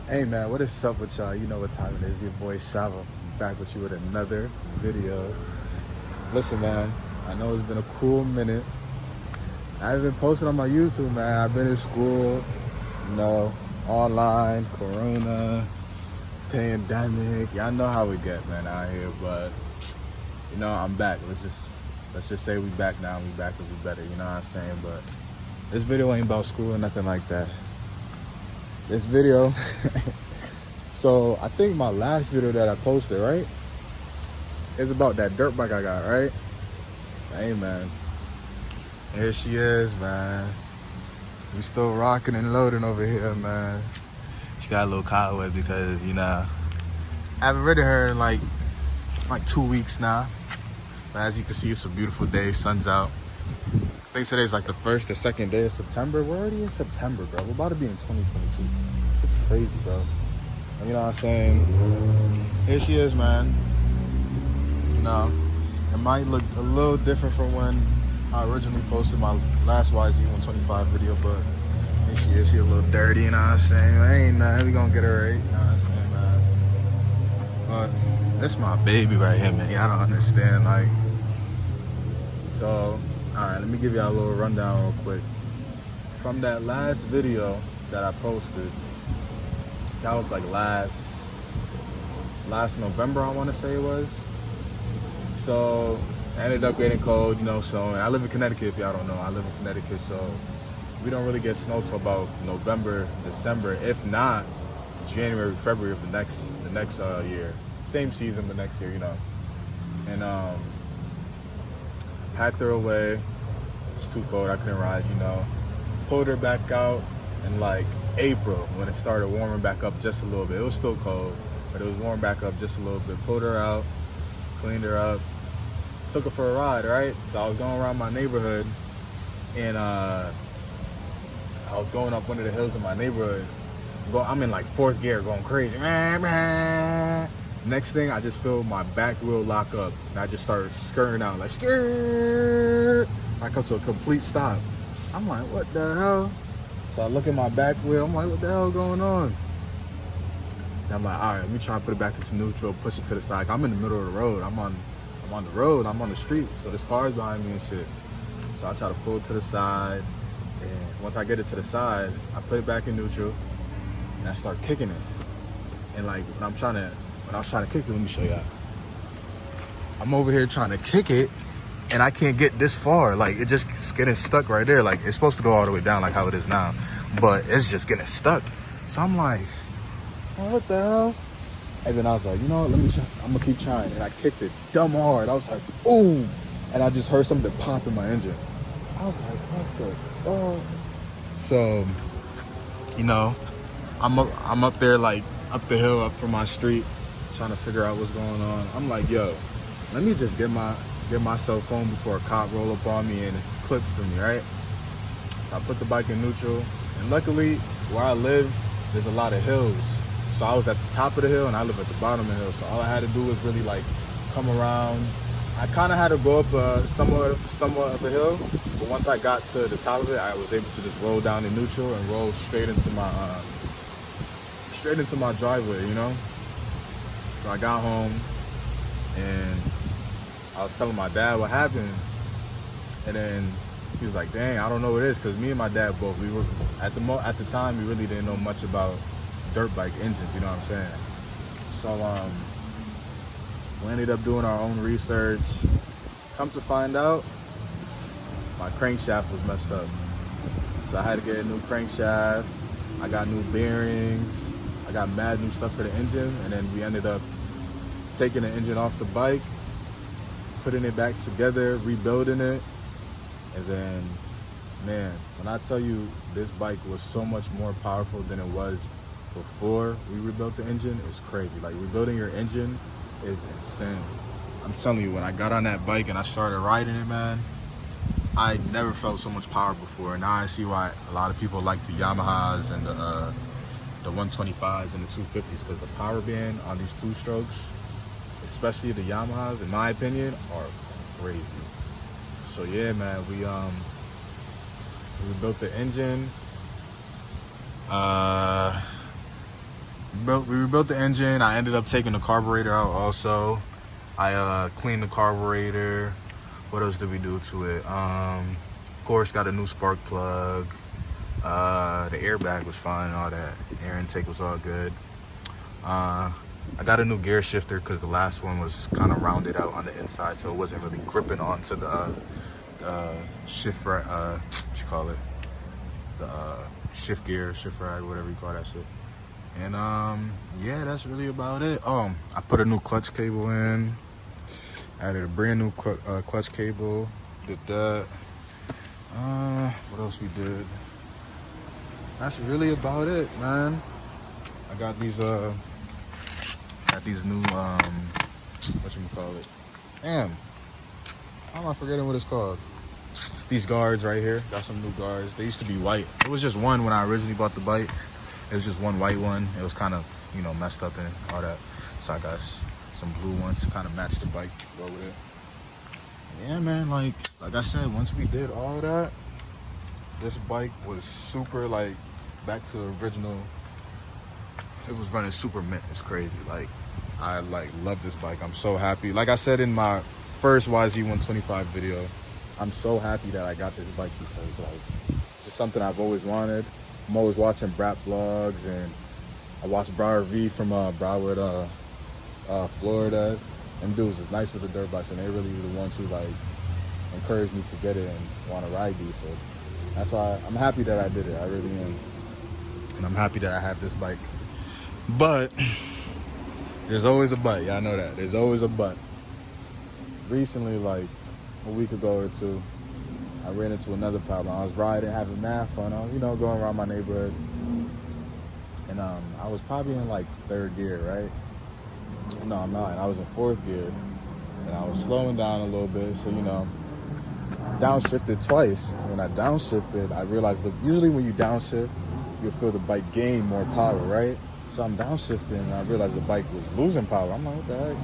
Hey man, what is up with y'all? You know what time it is. Your boy Shava back with you with another video. Listen man, I know it's been a cool minute. I haven't been posting on my YouTube, man. I've been in school, online, corona, pandemic. Y'all know how we get, man, out here. But I'm back. Let's just say we back now. We back and we better. You know what I'm saying? But this video ain't about school or nothing like that. This video. So I think my last video that I posted, right, is about that dirt bike I got, right? Hey man, here she is, man. We still rocking and loading over here, man. She got a little caught with because I haven't ridden her in like 2 weeks now. But as you can see, it's a beautiful day. Sun's out. I think today's like the first or second day of September. We're already in September, bro. We're about to be in 2022. It's crazy, bro. You know what I'm saying? Here she is, man. It might look a little different from when I originally posted my last Yz125 video, but here she is. She a little dirty, you know what I'm saying? Ain't nothing. We gonna get her right, you know what I'm saying, man? But that's my baby right here, man. I don't understand, like. So, alright, let me give y'all a little rundown real quick. From that last video that I posted, that was like last November, I want to say it was. So I ended up getting cold, so and I live in Connecticut, if y'all don't know. I live in Connecticut, so we don't really get snow till about November, December, if not January, February of the next year. Same season, but next year, And packed her away. It's too cold, I couldn't ride, Pulled her back out in like April when it started warming back up just a little bit. It was still cold, but it was warm back up just a little bit. Pulled her out, cleaned her up, took her for a ride, right? So I was going around my neighborhood, and I was going up one of the hills in my neighborhood. I'm in like fourth gear, going crazy. Next thing, I just feel my back wheel lock up, and I just start skirting out, like skirt. I come to a complete stop. I'm like, what the hell? So I look at my back wheel. I'm like, what the hell going on? And I'm like, all right, let me try and put it back into neutral, push it to the side. I'm in the middle of the road. I'm on the road. I'm on the street. So there's cars behind me and shit. So I try to pull it to the side. And once I get it to the side, I put it back in neutral, and I start kicking it. And like when I was trying to kick it, let me show y'all. I'm over here trying to kick it, and I can't get this far. Like, it just getting stuck right there. Like, it's supposed to go all the way down like how it is now, but it's just getting stuck. So I'm like, oh, what the hell? And then I was like, you know what, let me try. I'm gonna keep trying. And I kicked it dumb hard. I was like, boom. And I just heard something pop in my engine. I was like, what the fuck? So, I'm up there, like, up the hill, up from my street, trying to figure out what's going on. I'm like, yo, let me just get myself home before a cop roll up on me and it's clipped for me, right? So I put the bike in neutral, and luckily where I live, there's a lot of hills. So I was at the top of the hill and I live at the bottom of the hill. So all I had to do was really like come around. I kind of had to go up somewhat of a hill, but once I got to the top of it, I was able to just roll down in neutral and roll straight into my driveway, So I got home and I was telling my dad what happened, and then he was like, dang, I don't know what it is, because me and my dad both, we were at the time we really didn't know much about dirt bike engines, you know what I'm saying? So we ended up doing our own research. Come to find out, my crankshaft was messed up, so I had to get a new crankshaft. I got new bearings, I got mad new stuff for the engine, and then we ended up taking the engine off the bike, putting it back together, rebuilding it. And then, man, when I tell you this bike was so much more powerful than it was before we rebuilt the engine, it's crazy. Like, rebuilding your engine is insane. I'm telling you, when I got on that bike and I started riding it, man, I never felt so much power before. And now I see why a lot of people like the Yamahas and the 125s and the 250s, because the power band on these two strokes, especially the Yamahas, in my opinion, are crazy. So yeah, man, we built the engine. We rebuilt the engine. I ended up taking the carburetor out also. I cleaned the carburetor. What else did we do to it? Of course, got a new spark plug. The airbag was fine, all that. Air intake was all good. I got a new gear shifter because the last one was kind of rounded out on the inside, so it wasn't really gripping onto the shift right, what you call it? The shift gear, shift ride, whatever you call that shit. And yeah, that's really about it. I put a new clutch cable in. Added a brand new clutch cable. Did that. What else we did? That's really about it, man. I got these new whatchamacallit. Damn. How am I forgetting what it's called? These guards right here. Got some new guards. They used to be white. It was just one when I originally bought the bike. It was just one white one. It was kind of, you know, messed up and all that. So I got some blue ones to kind of match the bike over there. Yeah, man, like I said, once we did all that, this bike was super, like, back to original. It was running super mint. It's crazy. Like, I love this bike. I'm so happy. Like I said in my first Yz125 video, I'm so happy that I got this bike because, like, it's just something I've always wanted. I'm always watching Brat vlogs, and I watched Briar V from Broward, Florida. Them dudes is nice with the dirt bikes, and they really were the ones who, like, encouraged me to get it and want to ride these. So that's why I'm happy that I did it. I really am. And I'm happy that I have this bike. But there's always a but. Y'all know that. There's always a but. Recently, like a week ago or two, I ran into another problem. I was riding, having mad fun. I was, you know, going around my neighborhood. And I was probably in like third gear, right? No, I'm not. I was in fourth gear. And I was slowing down a little bit. So, you know, downshifted twice. When I downshifted, I realized that usually when you downshift, you'll feel the bike gain more power, right? So I'm downshifting, and I realized the bike was losing power. I'm like, what the heck?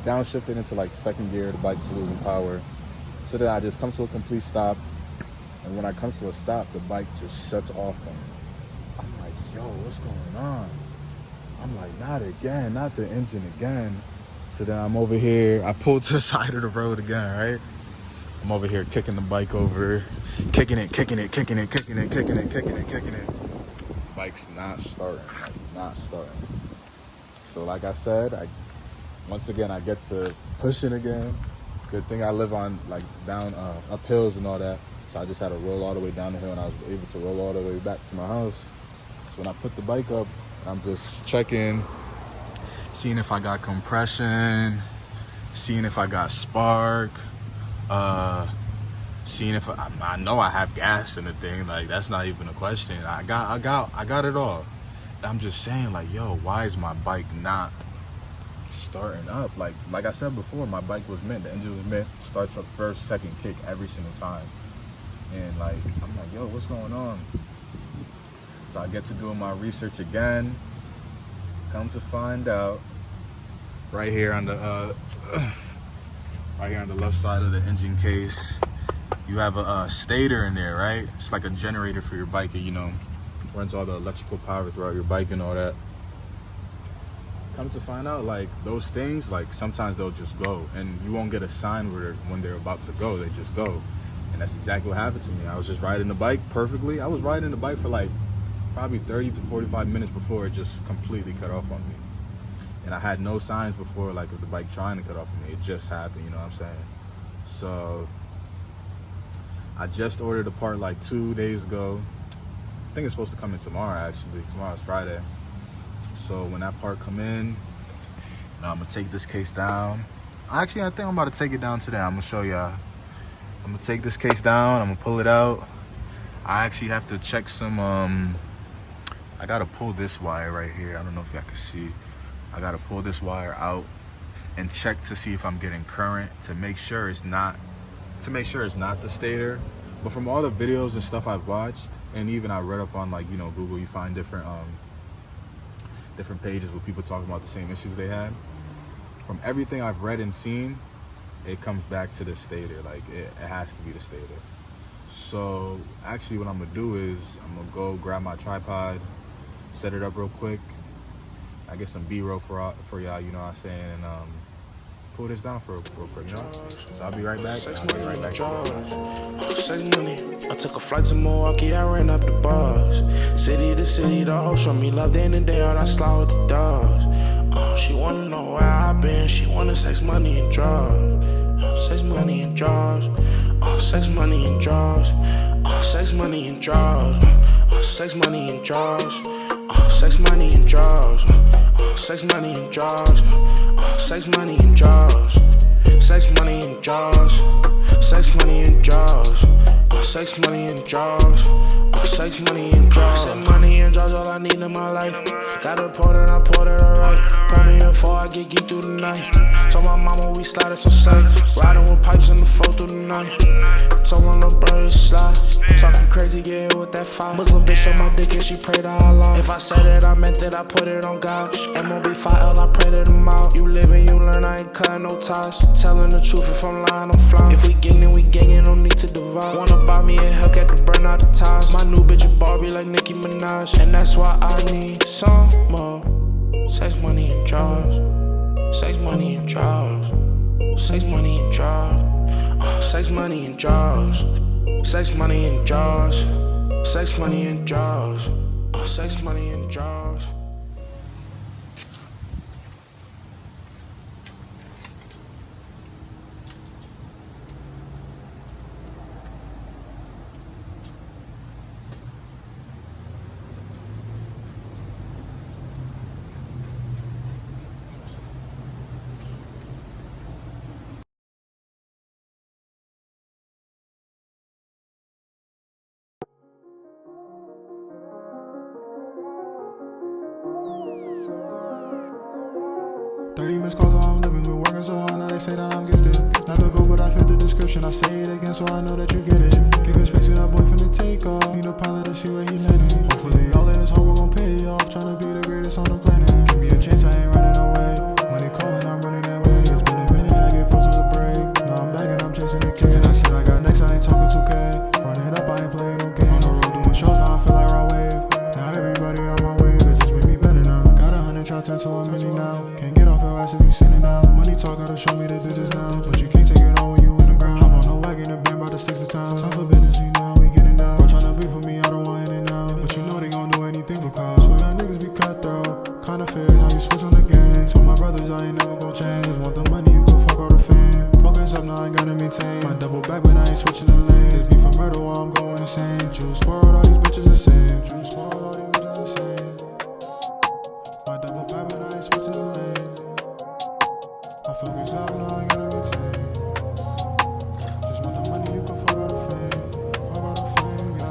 Downshifted into like second gear, the bike was losing power. So then I just come to a complete stop, and when I come to a stop, the bike just shuts off on me. I'm like, yo, what's going on? I'm like, not again, not the engine again. So then I'm over here, I pulled to the side of the road again, right? I'm over here kicking the bike over, kicking it. Bike's not starting, like not starting. So like I said, once again I get to pushing again. Good thing I live on like down up hills and all that. So I just had to roll all the way down the hill, and I was able to roll all the way back to my house. So when I put the bike up, I'm just checking, seeing if I got compression, seeing if I got spark, seeing if I know I have gas in the thing. Like, that's not even a question. I got it all. And I'm just saying, like, yo, why is my bike not starting up? Like I said before, my bike was mint. The engine was mint. Starts up first, second kick every single time. And like, I'm like, yo, what's going on? So I get to doing my research again. Come to find out, right here on the left side of the engine case, you have a stator in there, right? It's like a generator for your bike, and, you know, runs all the electrical power throughout your bike and all that. Come to find out, like, those things, like, sometimes they'll just go, and you won't get a sign when they're about to go. They just go. And that's exactly what happened to me. I was just riding the bike perfectly. I was riding the bike for like probably 30 to 45 minutes before it just completely cut off on me. And I had no signs before, like, of the bike trying to cut off on me. It just happened, you know what I'm saying? So I just ordered a part like 2 days ago. I think it's supposed to come in tomorrow, actually. Tomorrow's Friday. So when that part come in, I'm gonna take this case down. Actually, I think I'm about to take it down today. I'm gonna show y'all. I'm gonna take this case down, I'm gonna pull it out. I actually have to check some, I gotta pull this wire right here. I don't know if y'all can see. I gotta pull this wire out and check to see if I'm getting current, to make sure it's not the stator. But from all the videos and stuff I've watched, and even I read up on, like, you know, Google, you find different pages with people talking about the same issues they had. From everything I've read and seen, it comes back to the stator. Like, it has to be the stator. So actually what I'm gonna do is I'm gonna go grab my tripod, set it up real quick. I get some B-roll for y'all, you know what I'm saying, and pull this down for real quick, you know. So I'll be right back. Sex money. I took a flight to Milwaukee, I ran up the bars. City to city, the hoe show me love day in and day out, I slide with the dogs. She wanna know where I've been, she wanna sex, money, and drugs. Sex, money, and drugs. Sex, money, and drugs. Sex, money, and drugs. Sex, money, and drugs. Sex, money, and drugs. Sex, money, and drugs. Sex, money, and drugs. Sex, money, and drugs. Sex, money, and drugs. Sex, money, and drugs. Sex, money, and drugs. Sex, money, and drugs, all I need in my life. Got a port and I poured it alright. Pour me a 4, I get geeked through the night. Told my mama we sliding so safe. Riding with pipes in the 4 through the night. Told my little brother to slide. Talking crazy, get hit with that fire. Muslim bitch on my dick and she pray to Allah. If I said it, I meant it, I put it on God. MOB5L, I pray to them out. You live and you learn, I ain't cutting no ties. Telling the truth, if I'm lying, I'm flying. If we gangin', we gangin', no need to divide. Wanna buy me a Hellcat to burn out the ties. My new bitch a Barbie like Nicki Minaj. And that's why I need some more. Sex, money, and drugs. Sex, money, and drugs. Sex, money, and drugs. Sex, money, and drugs. Sex, money, and drugs. Sex, money, and drugs. Sex, money, and drugs. Missed calls, I'm living with working so hard, now they say that I'm gifted. Not to go, but I fit the description, I say it again so I know that you get it. Giving space to that boy finna take off, need a pilot to see where he landing. Hopefully all of this hope gon' pay off, tryna be the greatest on the planet. Give me a chance, I ain't running away. When they calling, I'm running that way. It's been a minute, I get posted a break. Now I'm back and I'm chasing the kids. And I said I got next, I ain't talking 2K. Run it up, I ain't playing no game. On the road doing shows, now I feel like Raw Wave. Now everybody on my wave, it just made me better now. Got 100 shots into a mini now. Can't get off your ass if you sitting down. Money talk, gotta show me the digits now. But you can't take it on when you in the ground. Hop on the wagon, the band by the sticks of town. Time for business, you know we getting down. Bro tryna be for me, I don't want any now. But you know they gon' do anything for clout. Swear y'all niggas be cutthroat. Kinda fair, now you switch on the game. Told my brothers I ain't never gon' change. Just want the money, you can fuck all the fame. Focus up, now I gotta maintain. My double back, but I ain't switching the lanes. It's beef for murder while I'm going insane. Juice swirled, all these bitches the same. Juice swirled, all these bitches the same. My double back, but I ain't switching the lanes. I focus up, now I gotta maintain. Just want the money, you can fuck all the fame. Fuck all the fame, yeah.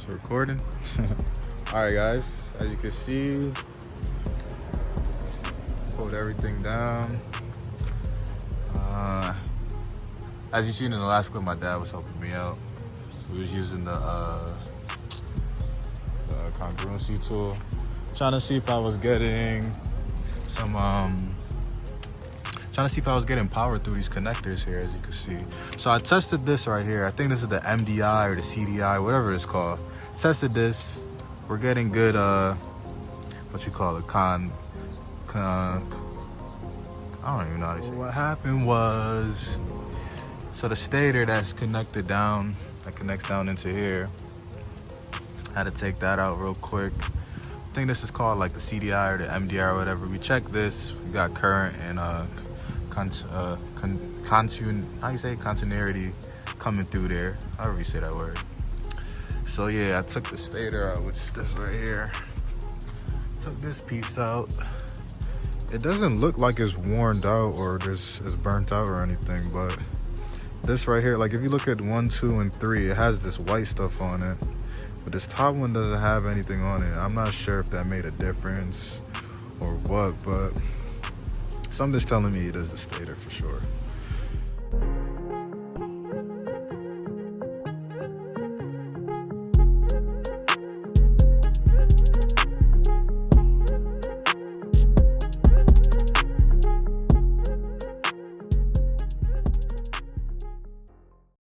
Recording. All right, guys, as you can see, pulled everything down. As you seen in the last clip, my dad was helping me out. We was using the congruency tool, trying to see if I was getting some trying to see if I was getting power through these connectors here, as you can see. So I tested this right here. I think this is the MDI or the CDI, whatever it's called. Tested this. We're getting good, what you call it, I don't even know how to say. What happened was, so the stator that's connected down, that connects down into here, had to take that out real quick. I think this is called like the CDI or the MDI or whatever. We checked this, we got current and continuity coming through there, however you say that word. So yeah, I took the stator out, which is this right here. Took this piece out. It doesn't look like it's worn out or just is burnt out or anything, but this right here, like if you look at 1, 2, and 3, it has this white stuff on it, but this top one doesn't have anything on it. I'm not sure if that made a difference or what, but something's telling me it is the stator for sure.